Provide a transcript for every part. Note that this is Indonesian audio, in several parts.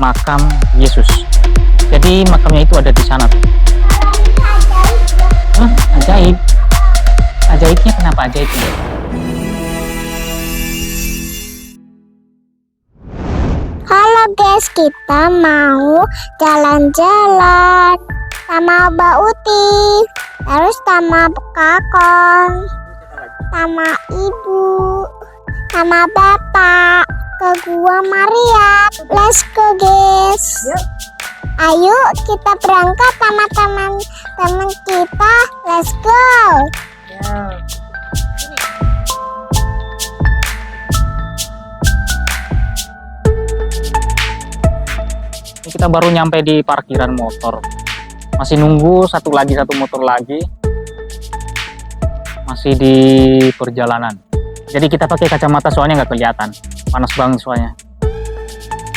makam Yesus. Jadi makamnya itu ada di sana tuh. Hah, ajaib. Ajaibnya kenapa ajaibnya? Halo guys, kita mau jalan-jalan sama Mbak Uti, terus sama Kakong, sama Ibu, sama Bapak ke Gua Maria. Let's go guys. Ayo kita berangkat sama teman-teman kita. Let's go. Ini kita baru nyampe di parkiran motor. Masih nunggu satu motor lagi. Masih di perjalanan. Jadi kita pakai kacamata soalnya nggak kelihatan. Panas banget soalnya.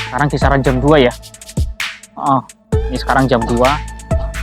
Sekarang kisaran jam 2 ya. Ini sekarang jam 2.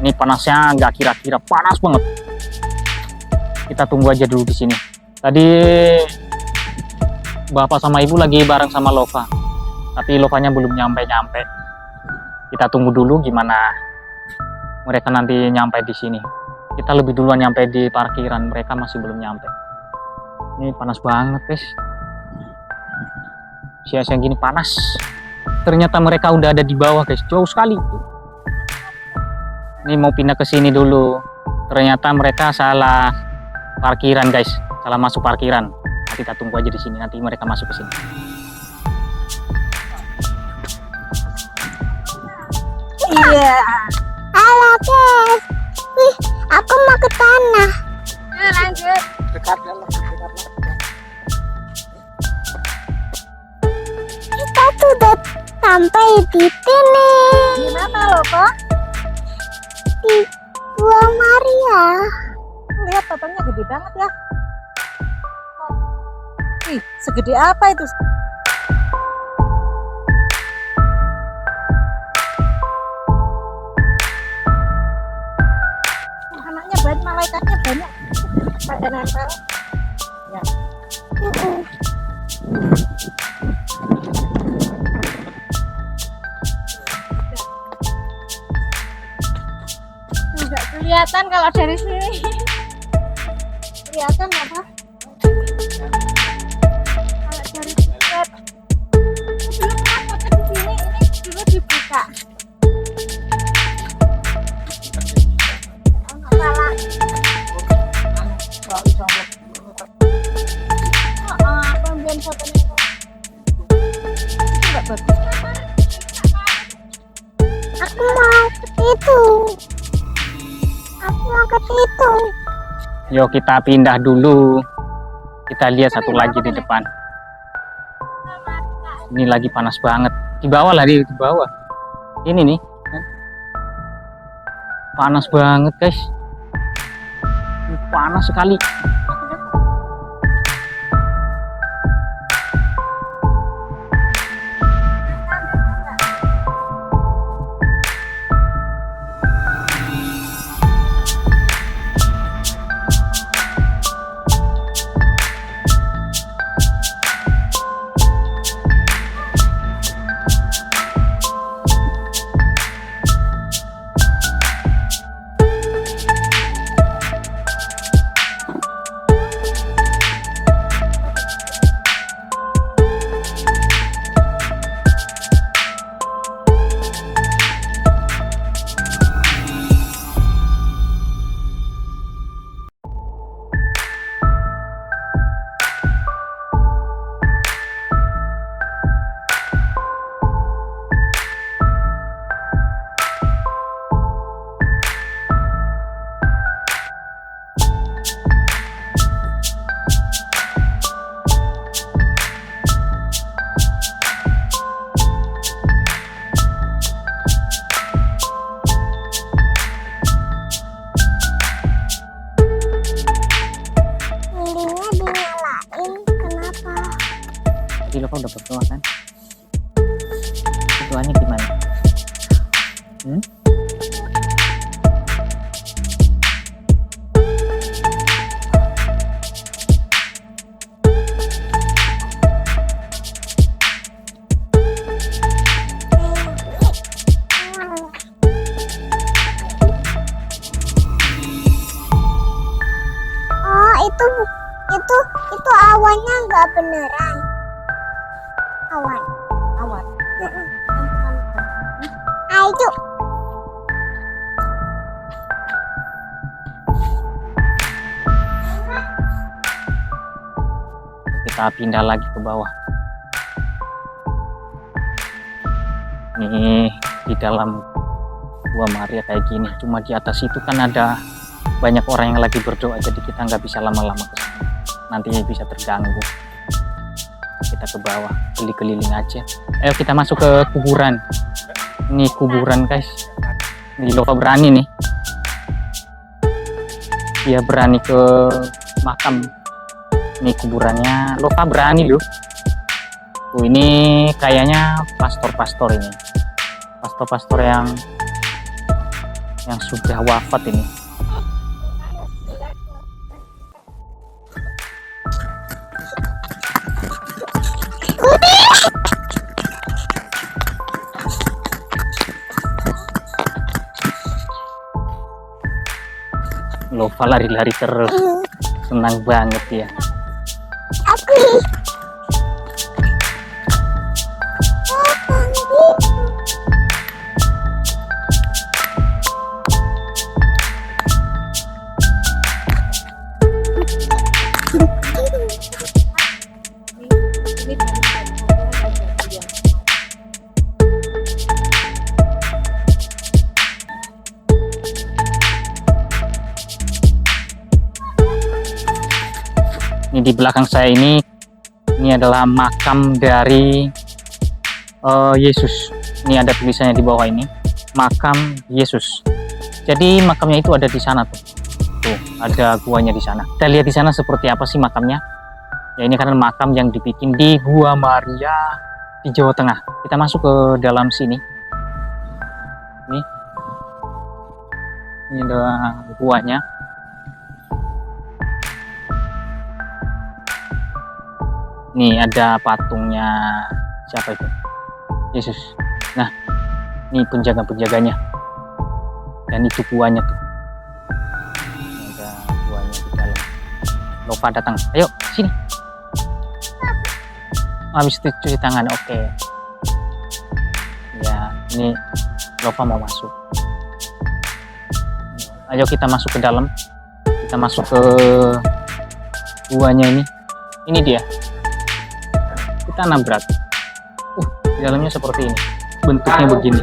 Ini panasnya nggak kira-kira, panas banget. Kita tunggu aja dulu di sini. Tadi bapak sama ibu lagi bareng sama Lova, tapi Lovanya belum nyampe. Kita tunggu dulu gimana mereka nanti nyampe di sini. Kita lebih duluan nyampe di parkiran, mereka masih belum nyampe. Ini panas banget guys. Siang-siang gini panas. Ternyata mereka udah ada di bawah guys, jauh sekali. Ini mau pindah ke sini dulu. Ternyata mereka salah parkiran guys, salah masuk parkiran. Nah, kita tunggu aja di sini, nanti mereka masuk ke sini. Iya. Halo guys. Wih, aku mau ke tanah. Lanjut. Kita sudah sampai di sini. Di mana loh kok? Di Gua Maria. Lihat totongnya gede banget ya. Ih, segede apa itu? Anaknya banyak, malaikatnya banyak. Pada nempel. Ya. Nggak kelihatan kalau dari sini. Kelihatan apa? Kalau dari sini. Dulu pernah foto di sini, ini dulu dibuka. Salah. Pembian fotonya itu. Enggak bagus. Aku mau ke situ. Aku mau ke situ. Yuk kita pindah dulu. Kita lihat satu lagi di depan. Ini lagi panas banget. Di bawah lah, di bawah. Ini nih. Panas banget guys. Panas sekali. Tadi lo udah berdoa kan? Doanya gimana? beneran. Awan. Awan. Ayo. Kita pindah lagi ke bawah. Nih di dalam Gua Maria kayak gini, cuma di atas itu kan ada banyak orang yang lagi berdoa, jadi kita nggak bisa lama-lama ke sana, nanti bisa terganggu. Kita ke bawah, keliling aja. Ayo kita masuk ke kuburan. Ini kuburan guys. Ini Lova berani nih, dia berani ke makam. Ini kuburannya Lova berani loh. Ini kayaknya pastor-pastor ini, pastor-pastor yang sudah wafat ini. Lova lari-lari terus, senang banget ya. Aku. Ini dari yang Ini di belakang saya ini adalah makam dari Yesus. Ini ada tulisannya di bawah ini, makam Yesus. Jadi makamnya itu ada di sana tuh. Tuh, ada guanya di sana. Kita lihat di sana seperti apa sih makamnya. Ya ini karena makam yang dibikin di Gua Maria di Jawa Tengah. Kita masuk ke dalam sini. Nih. Ini ada guanya. Nih ada patungnya siapa itu? Yesus. Nah, ini penjaga-penjaganya. Dan itu guanya tuh. Ini ada guanya di dalam. Lova datang. Ayo, sini. Habis itu cuci tangan. Oke. Ya, ini Lova mau masuk. Ayo kita masuk ke dalam. Kita masuk ke guanya ini. Ini dia. Kita nabrak. Di dalamnya seperti ini. Bentuknya begini.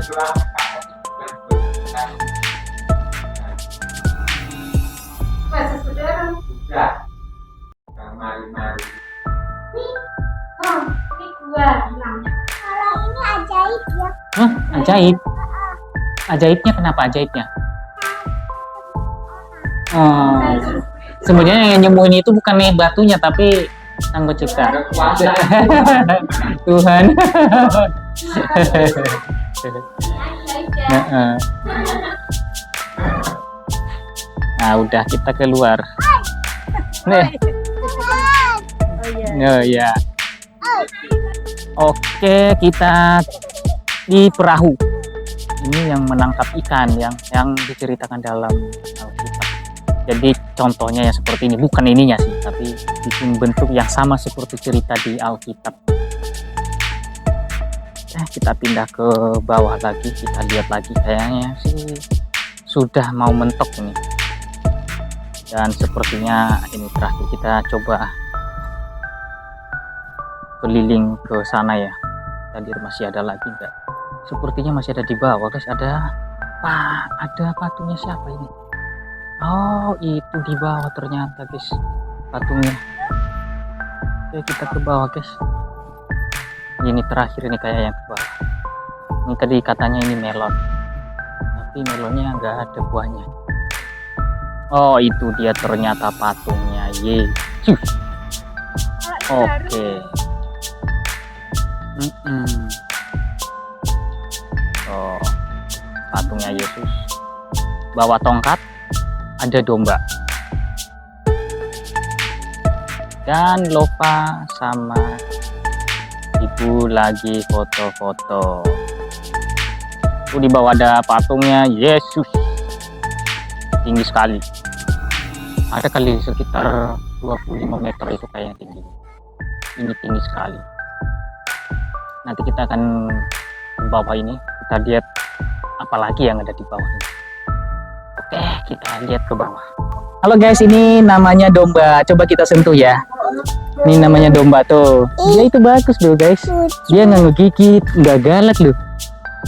Kalau ini ajaib ya. Hah? Ajaib? Ajaibnya kenapa ajaibnya? Oh, sebenarnya yang nyembuhin itu bukan nih batunya, tapi Sang Pencipta. Tuhan. Nah, udah kita keluar. Nih. Oh ya. Oke, kita di perahu. Ini yang menangkap ikan yang diceritakan dalam Alkitab. Jadi contohnya ya seperti ini, bukan ininya sih, tapi bikin bentuk yang sama seperti cerita di Alkitab. Kita pindah ke bawah lagi, kita lihat lagi, kayaknya sih sudah mau mentok ini. Dan sepertinya ini terakhir, kita coba keliling ke sana ya. Tadi masih ada lagi enggak? Sepertinya masih ada di bawah guys. Ada patungnya siapa ini? Oh, itu di bawah ternyata guys patungnya. Oke, kita ke bawah guys. Ini terakhir ini kayak yang ke bawah. Ini tadi katanya ini melon, tapi melonnya nggak ada buahnya. Oh, itu dia ternyata patungnya Yesus. Oke. Oh, patungnya Yesus bawa tongkat, ada domba, dan Lova sama ibu lagi foto-foto. Di bawah ada patungnya Yesus, tinggi sekali, ada kali sekitar 25 meter itu kayaknya tinggi. Ini tinggi sekali. Nanti kita akan ke bawah ini, kita lihat apa lagi yang ada di bawah ini. Oke, kita lihat ke bawah. Halo guys, ini namanya domba. Coba kita sentuh ya. Ini namanya domba tuh. Dia itu bagus loh guys. Dia nggak ngegigit, nggak galak loh.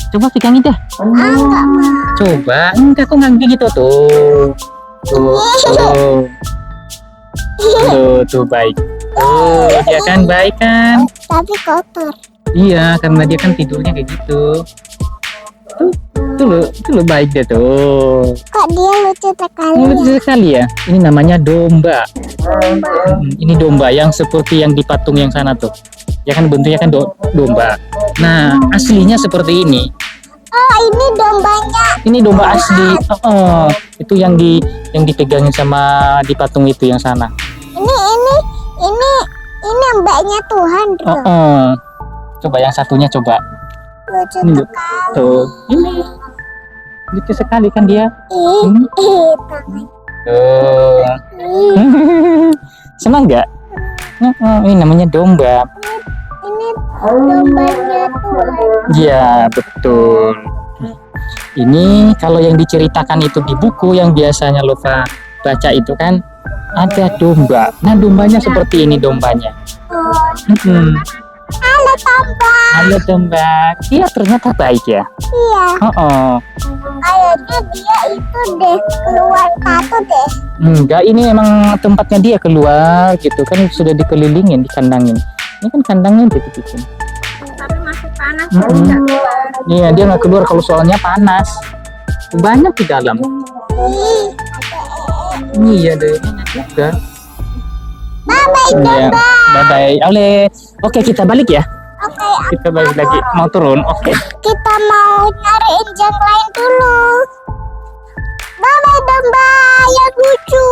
Coba pegangin deh. Enggak mau. Coba, enggak kok nggak gigit tuh. Tuh baik. Tuh, dia kan baik kan? Tapi kotor. Iya, karena dia kan tidurnya kayak gitu. Tuh lo baik deh tuh. Kok dia lucu sekali Ini ya? lucu sekali ya. Ini namanya domba. Ini domba yang seperti yang di patung yang sana tuh. Ya kan bentuknya kan domba. Nah, aslinya seperti ini. Oh, ini dombanya. Ini domba asli. Itu yang dipegangin sama di patung itu yang sana. Ini mbaknya Tuhan bro. Coba yang satunya coba. Lucu Ini sekali. tuh. Ini lucu sekali kan dia. Tangan. Tuh. Senang nggak? Ini namanya domba. Ini dombanya Tuhan. Iya, betul. Ini kalau yang diceritakan itu di buku yang biasanya Lova baca itu kan ada domba. Nah, dombanya seperti ini dombanya. Halo domba. Halo domba. Iya, ternyata baik ya. Iya. Kayaknya dia itu deh keluar satu deh. Enggak, ini emang tempatnya dia keluar gitu kan, sudah dikelilingin, dikandangin. Ini kan kandangnya dibikin. Tapi masih panas jadi nggak keluar. Iya, dia nggak keluar kalau soalnya panas. Banyak di dalam. Iya deh, banyak juga. Bye-bye Iya, domba. bye bye. Oleh. Oke, kita balik ya. Oke, Kita balik lagi. Mau turun? Oke. kita mau nyariin yang lain dulu. Bye-bye domba yang lucu.